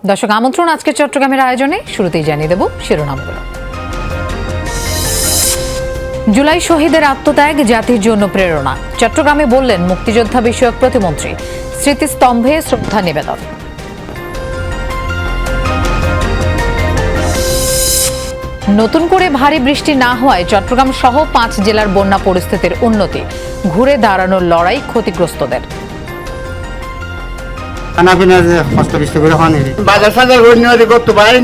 দর্শক আমন্ত্রণ আজকে চট্টগ্রামের আয়োজনে শুরুতেই জানিয়ে দেব শিরোনামগুলো। জুলাই শহীদের আত্মত্যাগ জাতির জন্য প্রেরণা, চট্টগ্রামে বললেন মুক্তিযোদ্ধা বিষয়ক প্রতিমন্ত্রী। স্মৃতিস্তম্ভে শ্রদ্ধা নিবেদন। নতুন করে ভারী বৃষ্টি না হওয়ায় চট্টগ্রাম সহ 5 জেলার বন্যা পরিস্থিতির উন্নতি, ঘুরে দাঁড়ানোর লড়াই ক্ষতিগ্রস্তদের। বাজার সাজার করতে পারি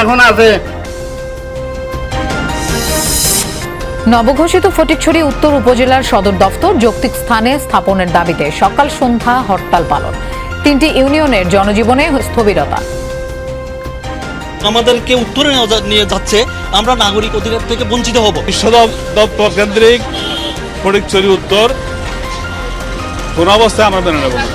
এখন আছে। নবঘোষিত ফটিকছড়ি উত্তর উপজেলার সদর দফতর যৌক্তিক স্থানে স্থাপনের দাবিতে সকাল সন্ধ্যা হরতাল পালন, 3টি ইউনিয়নের জনজীবনে স্থবিরতা। আমাদেরকে উত্তরে নিয়ে যাচ্ছে, আমরা নাগরিক অধিকার থেকে বঞ্চিত হব। দপ্তর কেন্দ্রিক ফটিকছড়ি উত্তর কোন অবস্থায় আমরা মেনে নেব না।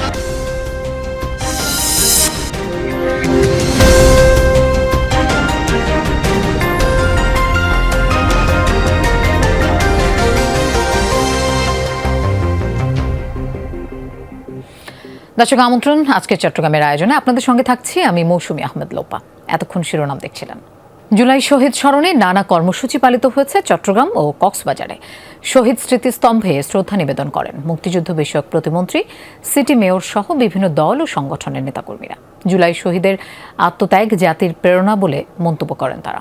দর্শক আমন্ত্রণ আজকে চট্টগ্রামের আয়োজনে আপনাদের সঙ্গে থাকছি আমি মৌসুমী আহমেদ লোপা। এতক্ষণ শিরোনাম দেখছিলেন। জুলাই শহীদ স্মরণে নানা কর্মসূচি পালিত হয়েছে চট্টগ্রাম ও কক্সবাজারে। শহীদ স্মৃতিস্তম্ভে শ্রদ্ধা নিবেদন করেন মুক্তিযুদ্ধ বিষয়ক প্রতিমন্ত্রী, সিটি মেয়র সহ বিভিন্ন দল ও সংগঠনের নেতাকর্মীরা। জুলাই শহীদের আত্মত্যাগ জাতির প্রেরণা বলে মন্তব্য করেন তারা।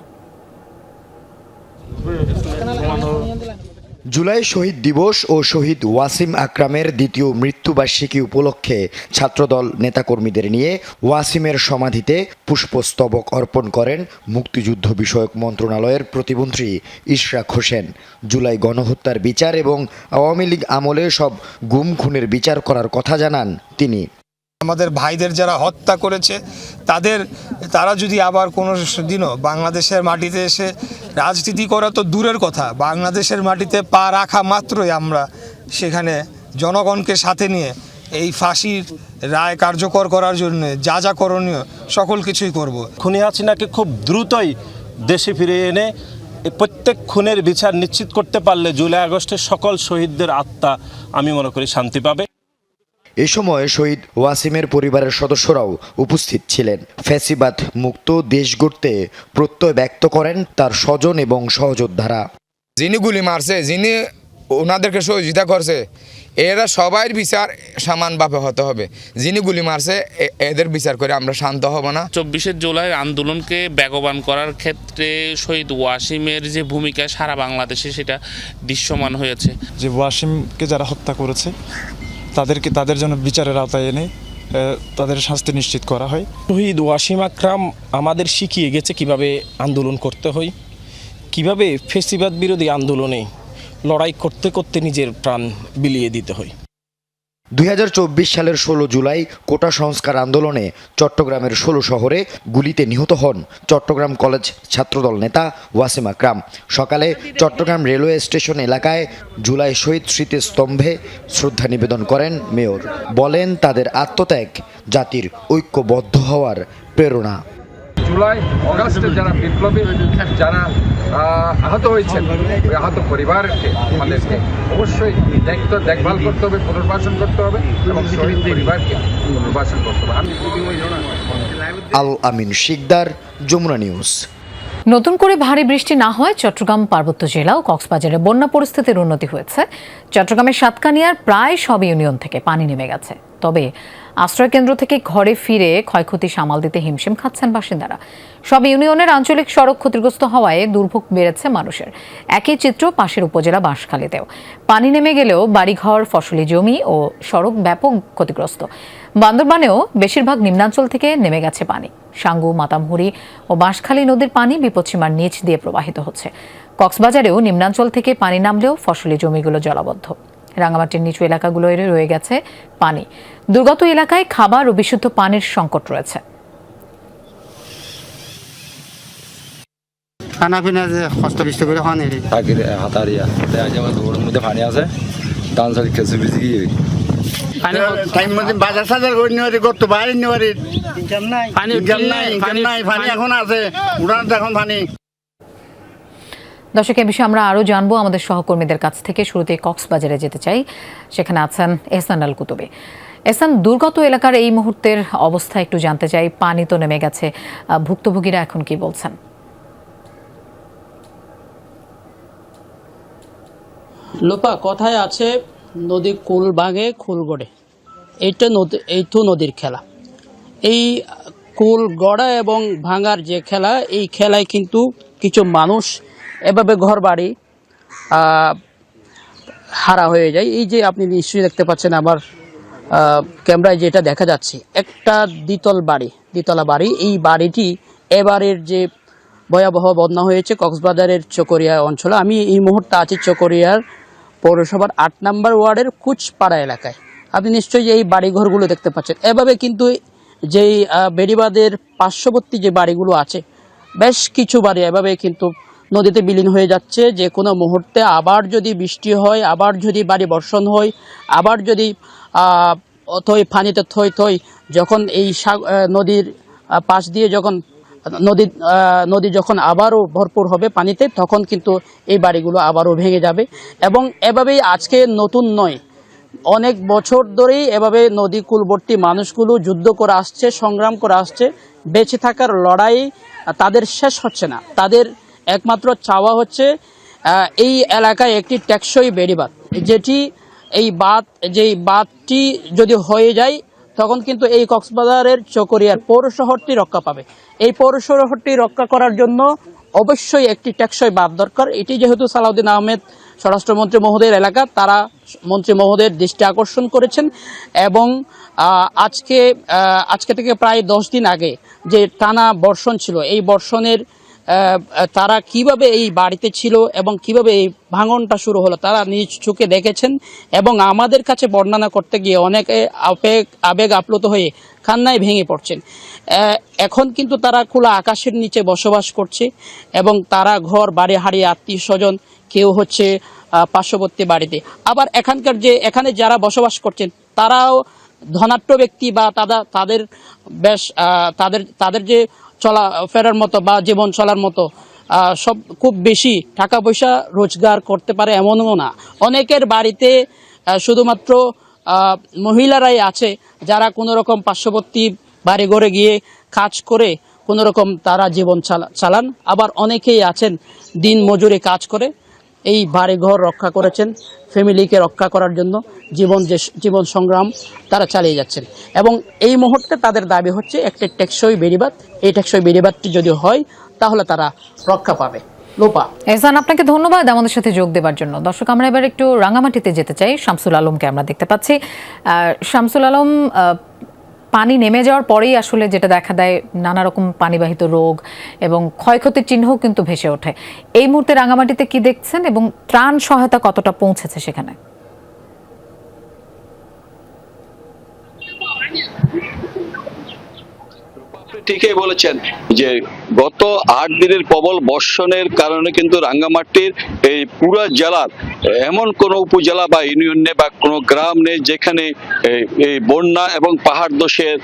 জুলাই শহীদ দিবস ও শহীদ ওয়াসিম আকরামের দ্বিতীয় মৃত্যুবার্ষিকী উপলক্ষে ছাত্রদল নেতাকর্মীদের নিয়ে ওয়াসিমের সমাধিতে পুষ্পস্তবক অর্পণ করেন মুক্তিযুদ্ধ বিষয়ক মন্ত্রণালয়ের প্রতিমন্ত্রী ইশরাক হোসেন। জুলাই গণহত্যার বিচার এবং আওয়ামী লীগ আমলে সব গুম খুনের বিচার করার কথা জানান তিনি। আমাদের ভাইদের যারা হত্যা করেছে তারা যদি আবার কোনো দিনও বাংলাদেশের মাটিতে এসে রাজনীতি করা তো দূরের কথা, বাংলাদেশের মাটিতে পা রাখা মাত্রই আমরা সেখানে জনগণকে সাথে নিয়ে এই ফাঁসির রায় কার্যকর করার জন্য যা করণীয় সকল কিছুই করব। খুনি হাসিনাকে খুব দ্রুতই দেশে ফিরিয়ে এনে প্রত্যেক খুনের বিচার নিশ্চিত করতে পারলে জুলাই আগস্টের সকল শহীদদের আত্মা আমি মনে করি শান্তি পাবে। এ সময় শহীদ ওয়াসিমের পরিবারের সদস্যরাও উপস্থিত ছিলেন। ফ্যাসিবাদ মুক্ত দেশ গড়তে প্রত্যয় ব্যক্ত করেন তার স্বজন এবং সহযোদ্ধারা। যিনি গুলি মারছে, যিনি ওনাদেরকে সহযোগিতা করছে, এরা সবাই বিচার সমানভাবে হতে হবে। যিনি গুলি মারছে এদের বিচার করে আমরা শান্ত হব না। 24শে জুলাই আন্দোলনকে বেগবান করার ক্ষেত্রে শহীদ ওয়াসিমের যে ভূমিকা সারা বাংলাদেশে সেটা দৃশ্যমান হয়েছে। যে ওয়াসিমকে যারা হত্যা করেছে তাদের জন্য বিচারের আওতায় এনে তাদের শাস্তি নিশ্চিত করা হয়। শহীদ ওয়াসিম আকরাম আমাদের শিখিয়ে গেছে কিভাবে আন্দোলন করতে হয়, কিভাবে ফ্যাসিবাদ বিরোধী আন্দোলনে লড়াই করতে করতে নিজের প্রাণ বিলিয়ে দিতে হয়। 2024 সালের 16 জুলাই কোটা সংস্কার আন্দোলনে চট্টগ্রামের 16 শহরে গুলিতে নিহত হন চট্টগ্রাম কলেজ ছাত্রদল নেতা ওয়াসিম আকরাম। সকালে চট্টগ্রাম রেলওয়ে স্টেশন এলাকায় জুলাই শহীদ স্মৃতিস্তম্ভে শ্রদ্ধা নিবেদন করেন মেয়র। বলেন তাদের আত্মত্যাগ জাতির ঐক্যবদ্ধ হওয়ার প্রেরণা। জুলাই অগাস্টে যারা বিপ্লবী, যারা আহত হয়েছেন, ওই আহত পরিবারকে আমাদেরকে অবশ্যই দেখভাল করতে হবে, পুনর্বাসন করতে হবে এবং শহীদ পরিবারকে পুনর্বাসন করতে হবে। আল আমিন শিকদার, যমুনা নিউজ। নতুন করে ভারী বৃষ্টি না হয় চট্টগ্রাম পার্বত্য জেলা ও কক্সবাজারে বন্যা পরিস্থিতির উন্নতি হয়েছে। চট্টগ্রামের সাতকানিয়ার প্রায় সব ইউনিয়ন থেকে পানি নেমে গেছে। তবে আশ্রয়কেন্দ্র থেকে ঘরে ফিরে ক্ষয়ক্ষতি সামাল দিতে হিমশিম খাচ্ছেন বাসিন্দারা। সব ইউনিয়নের আঞ্চলিক সড়ক ক্ষতিগ্রস্ত হওয়ায় দুর্ভোগ বেড়েছে মানুষের। একই চিত্র পাশের উপজেলা বাঁশখালীতেও। পানি নেমে গেলেও বাড়িঘর, ফসলি জমি ও সড়ক ব্যাপক ক্ষতিগ্রস্ত। বান্দরবানেও বেশিরভাগ নিম্নাঞ্চল থেকে নেমে গেছে পানি। সাঙ্গু, মাতামহুরি ও বাঁশখালী নদীর পানি বিপদসীমার নিচ দিয়ে প্রবাহিত হচ্ছে। কক্সবাজারেও নিম্নাঞ্চল থেকে পানি নামলেও ফসলি জমিগুলো জলাবদ্ধ। রাঙামাটির নিচু এলাকাগুলোয় রয়ে গেছে পানি। দুর্গত এলাকায় খাবার ও বিশুদ্ধ পানির সংকট রয়েছে। বাজার সাজার করতে পারি এখন আছে, এখন পানি। দর্শক, এ বিষয়ে আমরা আরও জানবো আমাদের সহকর্মীদের কাছ থেকে। শুরুতে কক্সবাজারে যেতে চাই, সেখানে আছেন এহসান আল কুতুবী। এসান, দুর্গত এলাকার এই মুহূর্তের অবস্থা একটু জানতে চাই। পানি তো নেমে গেছে, ভুক্তভোগীরা এখন কি বলছেন? লোপা কথায় আছে, নদী কুল ভাঙে খুল গড়ে। এই তো নদীর খেলা। এই কুল গড়া এবং ভাঙার যে খেলা, এই খেলায় কিন্তু কিছু মানুষ এভাবে ঘর বাড়ি হারা হয়ে যায়। এই যে আপনি নিশ্চয়ই দেখতে পাচ্ছেন আমার ক্যামেরায় যেটা দেখা যাচ্ছে, একটা দ্বিতলা বাড়ি। এই বাড়িটি এবারের যে ভয়াবহ বন্যা হয়েছে কক্সবাজারের চকরিয়া অঞ্চলে। আমি এই মুহূর্তে আছি চকরিয়ার পৌরসভার ৮ নম্বর ওয়ার্ডের কুচপাড়া এলাকায়। আপনি নিশ্চয়ই এই বাড়িঘরগুলো দেখতে পাচ্ছেন। এভাবে কিন্তু যেই বেড়িবাঁধের পার্শ্ববর্তী যে বাড়িগুলো আছে, বেশ কিছু বাড়ি এভাবে কিন্তু নদীতে বিলীন হয়ে যাচ্ছে। যে কোনো মুহূর্তে আবার যদি বৃষ্টি হয়, আবার যদি বাড়ি বর্ষণ হয়, আবার যদি পানিতে থই যখন এই নদীর পাশ দিয়ে যখন নদী যখন আবারও ভরপুর হবে পানিতে, তখন কিন্তু এই বাড়িগুলো আবারও ভেঙে যাবে। এবং এভাবেই আজকে নতুন নয়, অনেক বছর ধরেই এভাবে নদী কূলবর্তী মানুষগুলো যুদ্ধ করে আসছে, সংগ্রাম করে আসছে। বেঁচে থাকার লড়াই তাদের শেষ হচ্ছে না। তাদের একমাত্র চাওয়া হচ্ছে এই এলাকায় একটি টেকসই বেড়িবাঁধ, যেই বাঁধটি যদি হয়ে যায়, তখন কিন্তু এই কক্সবাজারের চকরিয়ার পৌর শহরটি রক্ষা পাবে। এই পৌর শহরটি রক্ষা করার জন্য অবশ্যই একটি টেকসই বাঁধ দরকার। এটি যেহেতু সালাউদ্দিন আহমেদ স্বরাষ্ট্রমন্ত্রী মহোদয়ের এলাকা, তারা মন্ত্রী মহোদয়ের দৃষ্টি আকর্ষণ করেছেন। এবং আজকে থেকে প্রায় 10 দিন আগে যে টানা বর্ষণ ছিল, এই বর্ষণের তারা কিভাবে এই বাড়িতে ছিল এবং কিভাবে এই ভাঙনটা শুরু হলো তারা নিজ চোখে দেখেছেন। এবং আমাদের কাছে বর্ণনা করতে গিয়ে অনেকে আবেগ আপ্লুত হয়ে কান্নায় ভেঙে পড়ছেন। এখন কিন্তু তারা খোলা আকাশের নিচে বসবাস করছে এবং তারা ঘর বাড়ি হারিয়ে আত্মীয় স্বজন, কেউ হচ্ছে পার্শ্ববর্তী বাড়িতে। আবার এখানে যারা বসবাস করছেন তারাও ধনাঢ্য ব্যক্তি বা তাদের যে চলা ফেরার মতো বা জীবন চলার মতো সব খুব বেশি টাকা পয়সা রোজগার করতে পারে এমনও না। অনেকের বাড়িতে শুধুমাত্র মহিলারাই আছে যারা কোনো রকম পার্শ্ববর্তী বাড়ি ঘরে গিয়ে কাজ করে কোনো রকম তারা জীবন চালান। আবার অনেকেই আছেন দিন মজুরি কাজ করে এই বাড়িঘর রক্ষা করেছেন, ফ্যামিলিকে রক্ষা করার জন্য জীবন সংগ্রাম তারা চালিয়ে যাচ্ছেন। এবং এই মুহূর্তে তাদের দাবি হচ্ছে একটা টেকসই বেড়িবাঁধ। এই টেকসই বেড়িবাঁধটি যদি হয় তাহলে তারা রক্ষা পাবে। লোপা, এহসান, আপনাকে ধন্যবাদ আমাদের সাথে যোগ দেওয়ার জন্য। দর্শক, আমরা এবার একটু রাঙামাটিতে যেতে চাই। শামসুল আলমকে আমরা দেখতে পাচ্ছি। শামসুল আলম, পানি নেমে যাওয়ার পরেই আসলে যেটা দেখা দেয় নানা রকম পানিবাহিত রোগ এবং ক্ষয়ক্ষতির চিহ্নও কিন্তু ভেসে ওঠে। এই মুহূর্তে রাঙামাটিতে কি দেখছেন এবং ত্রাণ সহায়তা কতটা পৌঁছেছে সেখানে? ঠিকই বলেছেন যে গত 8 দিনের প্রবল বর্ষণের কারণে কিন্তু রাঙ্গামাটির এই পুরো জেলার এমন কোনো উপজেলা বা ইউনিয়ন নেই বা কোনো গ্রাম নেই যেখানে এই বন্যা এবং পাহাড় ধসের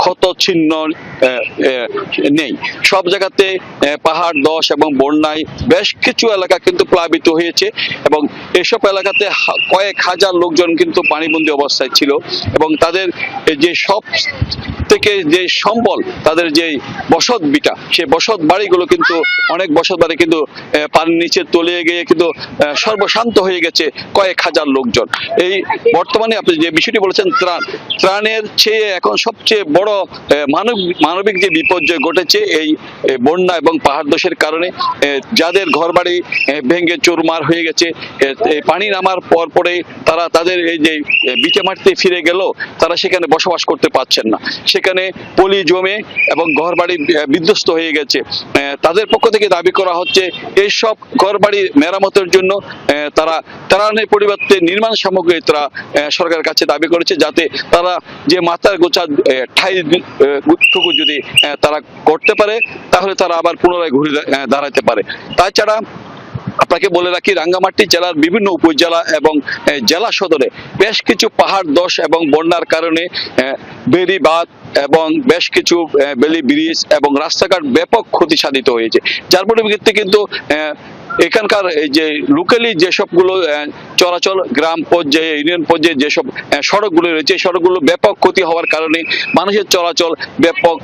ক্ষত চিহ্ন নেই। সব জায়গাতে পাহাড় ধস এবং বন্যায় বেশ কিছু এলাকা কিন্তু প্লাবিত হয়েছে এবং এসব এলাকাতে কয়েক হাজার লোকজন কিন্তু পানিবন্দী অবস্থায় ছিল এবং তাদের যে সব থেকে যে সম্বল, তাদের যে বসত বিটা, সেই বসত বাড়িগুলো কিন্তু অনেক বসত বাড়ি কিন্তু পানির নিচে তলিয়ে গিয়ে কিন্তু সর্বশান্ত হয়ে গেছে কয়েক হাজার লোকজন। এই বর্তমানে আপনি যে বিষয়টি বলেছেন ত্রাণের চেয়ে এখন সবচেয়ে বড় মানবিক যে বিপর্যয় ঘটেছে এই বন্যা এবং পাহাড় ধসের কারণে। যাদের ঘর বাড়ি ভেঙে চুরমার হয়ে গেছে, পানি নামার পরে তারা তাদের এই যে বিটে মাটিতে ফিরে গেল, তারা সেখানে বসবাস করতে পারছেন না। সেখানে পলি জমে এবং ঘর বাড়ি বিধ্বস্ত হয়ে গেছে। তাদের পক্ষ থেকে দাবি করা হচ্ছে এইসব ঘর বাড়ি মেরামতের জন্য তারা ত্রাণের পরিবর্তে নির্মাণ সামগ্রী তারা সরকারের কাছে দাবি করেছে, যাতে তারা যে মাথার গোছা ঠাইটুকু যদি তারা করতে পারে তাহলে তারা আবার পুনরায় ঘুরে দাঁড়াতে পারে। তাছাড়া আপনাকে বলে রাখি, রাঙ্গামাটি জেলার বিভিন্ন উপজেলা এবং জেলা সদরে বেশ কিছু পাহাড় ধস এবং বন্যার কারণে বেড়িবাঁধ এবং বেশ কিছু বেলি ব্রিজ এবং রাস্তাঘাট ব্যাপক ক্ষতি সাধিত হয়েছে, যার পরিপ্রেক্ষিতে কিন্তু এখানকার এই যে লোকালি যেসবগুলো চলাচল গ্রাম পর্যায়ে ইউনিয়ন পর্যায়ে যেসব সড়কগুলো রয়েছে সড়কগুলো ব্যাপক ক্ষতি হওয়ার কারণে মানুষের চলাচল ব্যাপক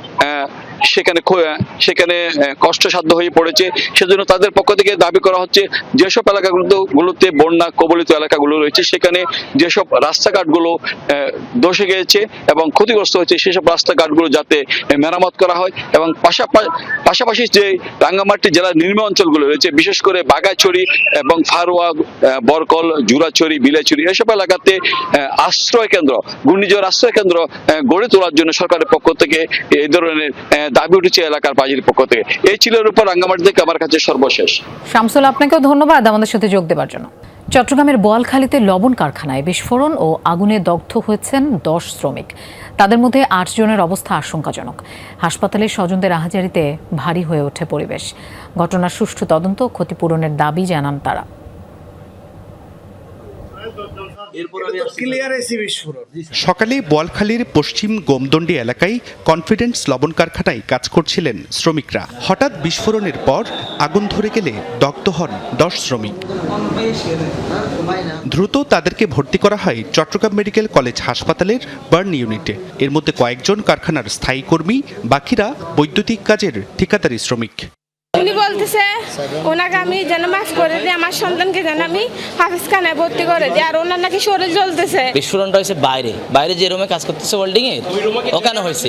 সেখানে কষ্টসাধ্য হয়ে পড়েছে। সেজন্য তাদের পক্ষ থেকে দাবি করা হচ্ছে যেসব এলাকাগুলোতে বন্যা কবলিত এলাকাগুলো রয়েছে সেখানে যেসব রাস্তাঘাটগুলো ধসে গিয়েছে এবং ক্ষতিগ্রস্ত হয়েছে সেসব রাস্তাঘাটগুলো যাতে মেরামত করা হয় এবং পাশাপাশি যে রাঙ্গামাটি জেলার নিম্ন অঞ্চলগুলো রয়েছে বিশেষ করে বাগাইছড়ি এবং ফারুয়া, বরকল, জুরাছড়ি, বিলাইছড়ি এসব এলাকাতে আশ্রয় কেন্দ্র, ঘূর্ণিঝড় আশ্রয় কেন্দ্র গড়ে তোলার জন্য সরকারের পক্ষ থেকে এই ধরনের দাবি উঠেছে এলাকার বাজির পক্ষ থেকে। এই ছিল উপর রাঙ্গামাটি থেকে আমার কাছে সর্বশেষ। শামসুল, আপনাকেও ধন্যবাদ আমাদের সাথে যোগ দেওয়ার জন্য। চট্টগ্রামের বোয়ালখালীতে লবণ কারখানায় বিস্ফোরণ ও আগুনে দগ্ধ হয়েছেন 10 শ্রমিক। তাদের মধ্যে 8 জনের অবস্থা আশঙ্কাজনক। হাসপাতালে স্বজনদের আহাজারিতে ভারী হয়ে ওঠে পরিবেশ। ঘটনার সুষ্ঠু তদন্ত ও ক্ষতিপূরণের দাবি জানান তারা। সকালে বোয়ালখালীর পশ্চিম গোমদন্ডি এলাকায় কনফিডেন্স লবণ কারখানায় কাজ করছিলেন শ্রমিকরা। হঠাৎ বিস্ফোরণের পর আগুন ধরে গেলে দগ্ধ হন 10 শ্রমিক। দ্রুত তাদেরকে ভর্তি করা হয় চট্টগ্রাম মেডিকেল কলেজ হাসপাতালের বার্ন ইউনিটে। এর মধ্যে কয়েকজন কারখানার স্থায়ী কর্মী, বাকিরা বৈদ্যুতিক কাজের ঠিকাদারি শ্রমিক। উনি বলতেছে ওনাকে আমি যেন মাফ করে দিই, আমার সন্তানকে যেন আমি হাফিজখানায় ভর্তি করে দিই, আর ওনার নাকি শরীর জ্বলতেছে। বিস্ফোরণটা হয়েছে বাইরে যে রুমে কাজ করতেছে ওয়েল্ডিং এর, ওখানে হয়েছে।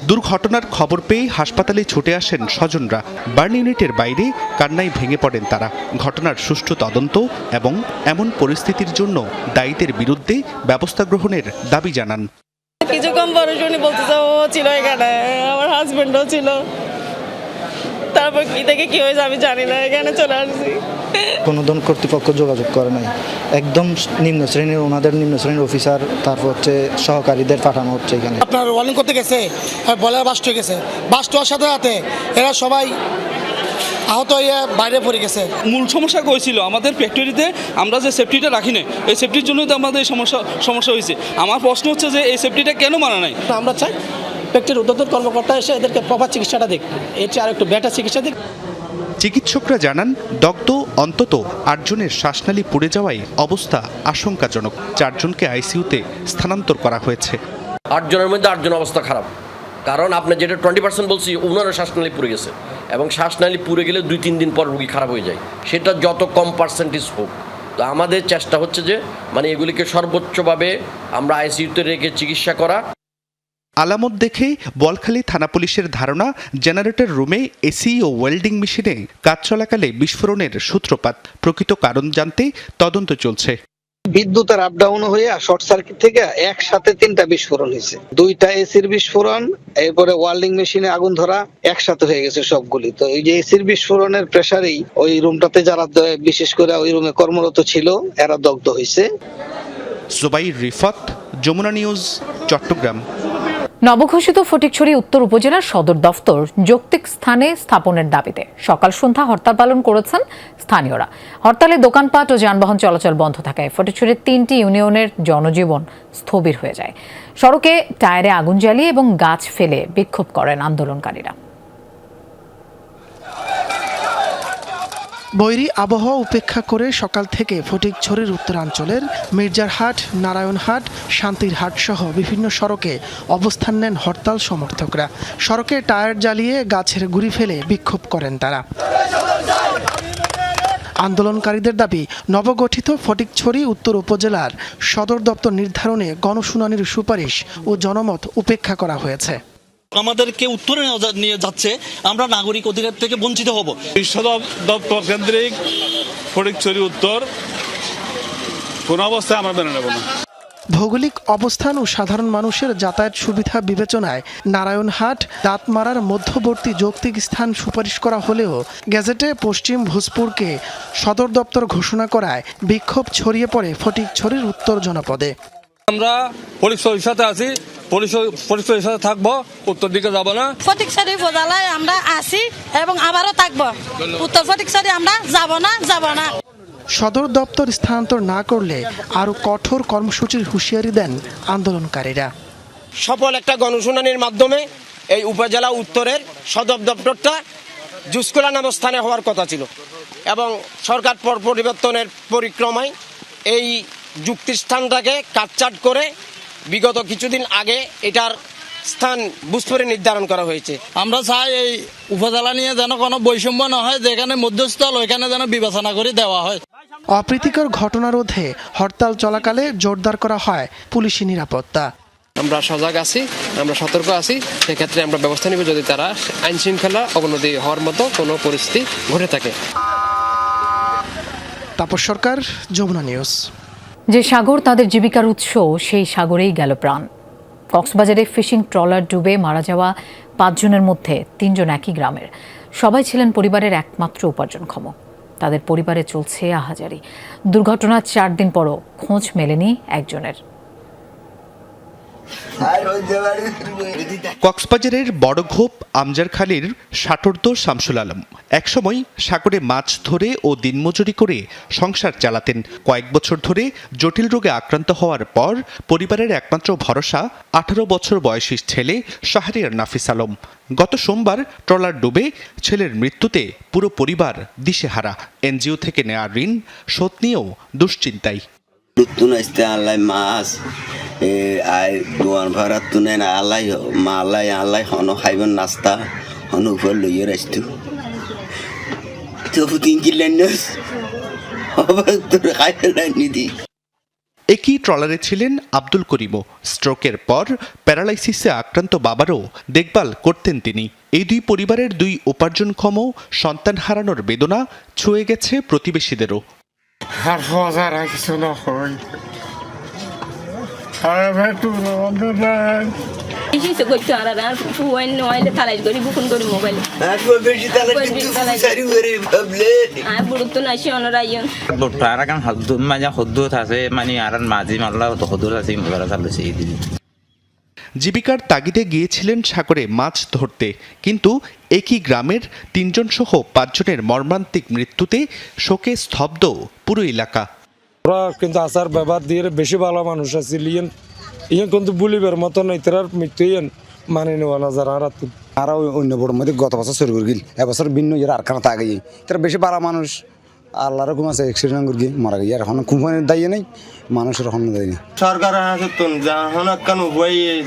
দুর্ঘটনার খবর পেয়ে হাসপাতালে ছুটে আসেন স্বজনরা। বার্ন ইউনিটের বাইরে কান্নায় ভেঙে পড়েন তারা। ঘটনার সুষ্ঠু তদন্ত এবং এমন পরিস্থিতির জন্য দায়ীদের বিরুদ্ধে ব্যবস্থা গ্রহণের দাবি জানান। কিছুক্ষণ পরে শুনি বলতেছে ও ছিল এখানে, আমার হাজবেন্ডও ছিল। তারপর কি থেকে কি হয়েছে আমি জানি না, এখানে চলে আসছি। কোনো ধরনের কর্তৃপক্ষ যোগাযোগ করে নাই, একদম নিম্ন শ্রেণীর ওনাদের নিম্ন শ্রেণীর অফিসার, তারপর হচ্ছে সহকারীদের পাঠানো হচ্ছে এখানে। আপনার ওয়ার্নিং করতে গেছে, বলার বাস্ট হয়ে গেছে, বাস্ট হওয়ার সাথে সাথে এরা সবাই আহত হয়ে বাইরে পড়ে গেছে। মূল সমস্যা হয়েছিল আমাদের ফ্যাক্টরিতে আমরা যে সেফটিটা রাখি না, এই সেফটির জন্যই তো আমাদের সমস্যা হয়েছে। আমার প্রশ্ন হচ্ছে যে এই সেফটিটা কেন মানা নাই? আমরা চাই ফ্যাক্টরির উদ্যোতন কর্মকর্তা এসে এদেরকে প্রপার চিকিৎসাটা দিক, এর চেয়ে আর একটু বেটার চিকিৎসা দিক। চিকিৎসকরা জানান দগ্ধ অন্তত 8 জনের শ্বাসনালী পুড়ে যাওয়ায় অবস্থা আশঙ্কাজনক। 4 জনকে আইসিইউতে স্থানান্তর করা হয়েছে। 8 জনের মধ্যে 8 জন অবস্থা খারাপ, কারণ আপনি যেটা 20% বলছি ওনারও শ্বাসনালী পুড়ে গেছে, এবং শ্বাসনালী পুড়ে গেলে 2-3 দিন পর রোগী খারাপ হয়ে যায়, সেটা যত কম পার্সেন্টেজ হোক। তো আমাদের চেষ্টা হচ্ছে যে এগুলিকে সর্বোচ্চভাবে আমরা আইসিইউতে রেখে চিকিৎসা করা। আলামত দেখে বোয়ালখালী থানা পুলিশের ধারণা জেনারেটর রুমে এসি ও ওয়েল্ডিং মেশিনে কাজ চলাকালে বিস্ফোরণের সূত্রপাত। প্রকৃত কারণ জানতে তদন্ত চলছে। বিদ্যুতের আপ ডাউন হয়ে শর্ট সার্কিট থেকে একসাথে 3টা বিস্ফোরণ হয়েছে, 2টা এসির বিস্ফোরণ, এরপরে ওয়েল্ডিং মেশিনে আগুন ধরা একসাথে হয়ে গেছে সবগুলি। তো এই যে এসির বিস্ফোরণের প্রেসারেই ওই রুমটাতে যারা বিশেষ করে ওই রুমে কর্মরত ছিল এরা দগ্ধ হয়েছে। জুবাইর রিফাত, যমুনা নিউজ, চট্টগ্রাম। নবঘোষিত ফটিকছড়ি উত্তর উপজেলার সদর দফতর যৌক্তিক স্থানে স্থাপনের দাবিতে সকাল সন্ধ্যা হরতাল পালন করেছেন স্থানীয়রা। হরতালে দোকানপাট ও যানবাহন চলাচল বন্ধ থাকায় ফটিকছড়ির 3টি ইউনিয়নের জনজীবন স্থবির হয়ে যায়। সড়কে টায়ারে আগুন জ্বালিয়ে এবং গাছ ফেলে বিক্ষোভ করেন আন্দোলনকারীরা। বৈরী আবহাওয়া উপেক্ষা করে সকাল থেকে ফটিকছড়ির উত্তরাঞ্চলের মির্জারহাট, নারায়ণহাট, শান্তিরহাট সহ বিভিন্ন সড়কে অবস্থান নেন হরতাল সমর্থকরা। সড়কে টায়ার জ্বালিয়ে গাছের গুঁড়ি ফেলে বিক্ষোভ করেন তারা। আন্দোলনকারীদের দাবি নবগঠিত ফটিকছড়ি উত্তর উপজেলার সদর দপ্তর নির্ধারণে গণশুনানির সুপারিশ ও জনমত উপেক্ষা করা হয়েছে। আমাদেরকে উত্তরে নিয়ে যাচ্ছে, আমরা নাগরিক অধিকার থেকে বঞ্চিত হব। সদর দপ্তর কেন্দ্রিক ফটিকছড়ি উত্তর কোন অবস্থায় আমরা মেনে নেব না। ভৌগোলিক অবস্থান ও সাধারণ মানুষের যাতায়াত সুবিধা বিবেচনায় নারায়ণহাট দাঁতমারার মধ্যবর্তী যৌক্তিক স্থান সুপারিশ করা হলেও গেজেটে পশ্চিম ভোজপুরকে সদর দপ্তর ঘোষণা করায় বিক্ষোভ ছড়িয়ে পড়ে ফটিকছড়ির উত্তর জনপদে। আমরা ফটিকছড়ির সাথে আছি, ফটিকছড়ির সাথে থাকবো, উত্তর দিকে যাব না। ফটিকছড়ি উপজেলায় আমরা আছি এবং আবারও থাকবো, উত্তর ফটিকছড়ি আমরা যাব না। সদর দপ্তর স্থানান্তর না করলে আরো কঠোর কর্মসূচির হুঁশিয়ারি দেন আন্দোলনকারীরা। সফল একটা গণশুনানির মাধ্যমে এই উপজেলা উত্তরের সদর দপ্তরটা জুসকোলা নামক স্থানে হওয়ার কথা ছিল, এবং সরকার পরিবর্তনের পরিক্রমায় এই যুক্তিস্থানটাকে কাটছাট করে বিগত কিছুদিন আগে এটার স্থান বুঝপরে নির্ধারণ করা হয়েছে। আমরা চাই এই উপজেলা নিয়ে যেন কোনো বৈষম্য না হয়, যেখানে মধ্যস্থল ওইখানে যেন বিবেচনা করে দেওয়া হয়। অপ্রীতিকর ঘটনা রোধে হরতাল চলাকালে জোরদার করা হয় পুলিশি নিরাপত্তা। আমরা সজাগ আছি, আমরা সতর্ক আছি, সেক্ষেত্রে আমরা ব্যবস্থা নিব যদি তারা আইন শৃঙ্খলা অবনতি হওয়ার মতো কোনো পরিস্থিতি ঘটে থাকে। তাপস সরকার, যমুনা নিউজ। যে সাগর তাদের জীবিকার উৎস, সেই সাগরেই গেল প্রাণ। কক্সবাজারে ফিশিং ট্রলার ডুবে মারা যাওয়া 5 জনের মধ্যে 3 জন একই গ্রামের। সবাই ছিলেন পরিবারের একমাত্র উপার্জনক্ষম। তাদের পরিবারে চলছে আহাজারি। দুর্ঘটনার 4 দিন পরও খোঁজ মেলেনি একজনের। কক্সবাজারের বড়ঘোপ আমজারখালীর ষাটোর্ধ্ব শামসুল আলম একসময় সাগরে মাছ ধরে ও দিনমজুরি করে সংসার চালাতেন। কয়েক বছর ধরে জটিল রোগে আক্রান্ত হওয়ার পর পরিবারের একমাত্র ভরসা 18 বছর বয়সী ছেলে শাহরিয়ার নাফিস আলম। গত সোমবার ট্রলার ডুবে ছেলের মৃত্যুতে পুরো পরিবার দিশেহারা। এনজিও থেকে নেওয়া ঋণ শোধ নিয়েও দুশ্চিন্তায়। মাছ দোয়ান ভাড়া তুনে না আল্লাহ মা আল্লাহ হন খাইব নাস্তা হন উপর লইয়ে রাখতো তবু 3 কিলো নিদি। একই ট্রলারে ছিলেন আব্দুল করিমও। স্ট্রোকের পর প্যারালাইসিসে আক্রান্ত বাবারও দেখভাল করতেন তিনি। এই 2 পরিবারের 2 উপার্জনক্ষম সন্তান হারানোর বেদনা ছুঁয়ে গেছে প্রতিবেশীদেরও। জীবিকার তাগিদে গিয়েছিলেন সাগরে মাছ ধরতে, কিন্তু একই গ্রামের 3 জন সহ 5 জনের মর্মান্তিক মৃত্যুতে শোকে স্তব্ধ পুরো এলাকা। ওরা কিন্তু আচার ব্যবহার দিয়ে বেশি ভালো মানুষ আছে, ইয়ে কিন্তু বলিবার মতো নয়, তার মৃত্যু মানে নেওয়া না যারা আর অন্য বড় মধ্যে গত বছর শুরু করে গেল, এবছর ভিন্ন আর খানা তাকে তারা বেশি ভালো মানুষ। আল্লাহর হুকুম আছে অ্যাক্সিডেন্ট করে গিয়ে মারা গিয়ে আর এখন কোম্পানির দায়ী নেই, মানুষের এখন দায়ী নেই। সরকার যখন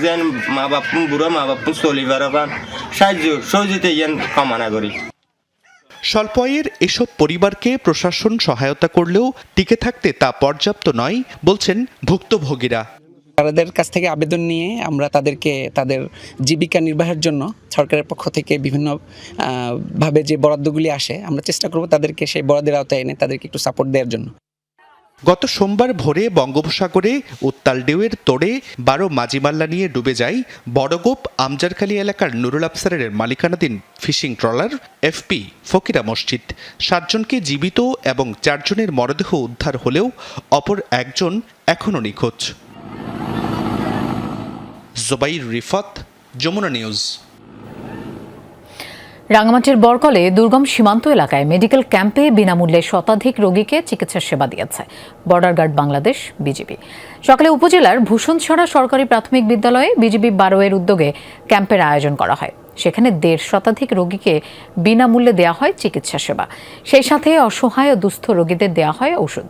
যেন মা বাপ বুড়ো মা বাপ চলিবার সাহায্য সহযোগিতা কামনা করি। স্বল্প আয়ের এসব পরিবারকে প্রশাসন সহায়তা করলেও টিকে থাকতে তা পর্যাপ্ত নয় বলছেন ভুক্তভোগীরা। তাদের কাছ থেকে আবেদন নিয়ে আমরা তাদেরকে তাদের জীবিকা নির্বাহের জন্য সরকারের পক্ষ থেকে বিভিন্ন ভাবে যে বরাদ্দগুলি আসে আমরা চেষ্টা করব তাদেরকে সেই বরাদ্দের আওতায় এনে তাদেরকে একটু সাপোর্ট দেওয়ার জন্য। গত সোমবার ভোরে বঙ্গোপসাগরে উত্তাল ঢেউয়ের তোড়ে 12 মাঝিমাল্লা নিয়ে ডুবে যায় বড়গোপ আমজারখালী এলাকার নুরুল আফসারের মালিকানাধীন ফিশিং ট্রলার এফপি ফকিরা মসজিদ। 7 জনকে জীবিত এবং 4 জনের মরদেহ উদ্ধার হলেও অপর একজন এখনও নিখোঁজ। জুবাইর রিফাত, যমুনা নিউজ। রাঙ্গামাটির বরকলে দুর্গম সীমান্ত এলাকায় মেডিকেল ক্যাম্পে বিনামূল্যে শতাধিক রোগীকে চিকিৎসার সেবা দিয়েছে বর্ডার গার্ড বাংলাদেশ বিজিবি। সকালে উপজেলার ভূষণছড়া সরকারি প্রাথমিক বিদ্যালয়ে বিজিবি 12 উদ্যোগে ক্যাম্পের আয়োজন করা হয়। সেখানে 1.5 শতাধিক রোগীকে বিনামূল্যে দেওয়া হয় চিকিৎসা সেবা। সেই সাথে অসহায় ও দুস্থ রোগীদের দেওয়া হয় ওষুধ।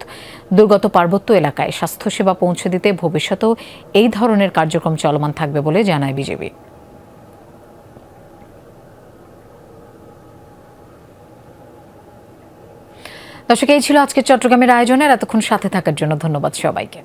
দুর্গত পার্বত্য এলাকায় স্বাস্থ্যসেবা পৌঁছে দিতে ভবিষ্যতেও এই ধরনের কার্যক্রম চলমান থাকবে বলে জানায় বিজিবি। দর্শক, এই ছিল আজকের চট্টগ্রামের আয়োজনের। এতক্ষণ সাথে থাকার জন্য ধন্যবাদ সবাইকে।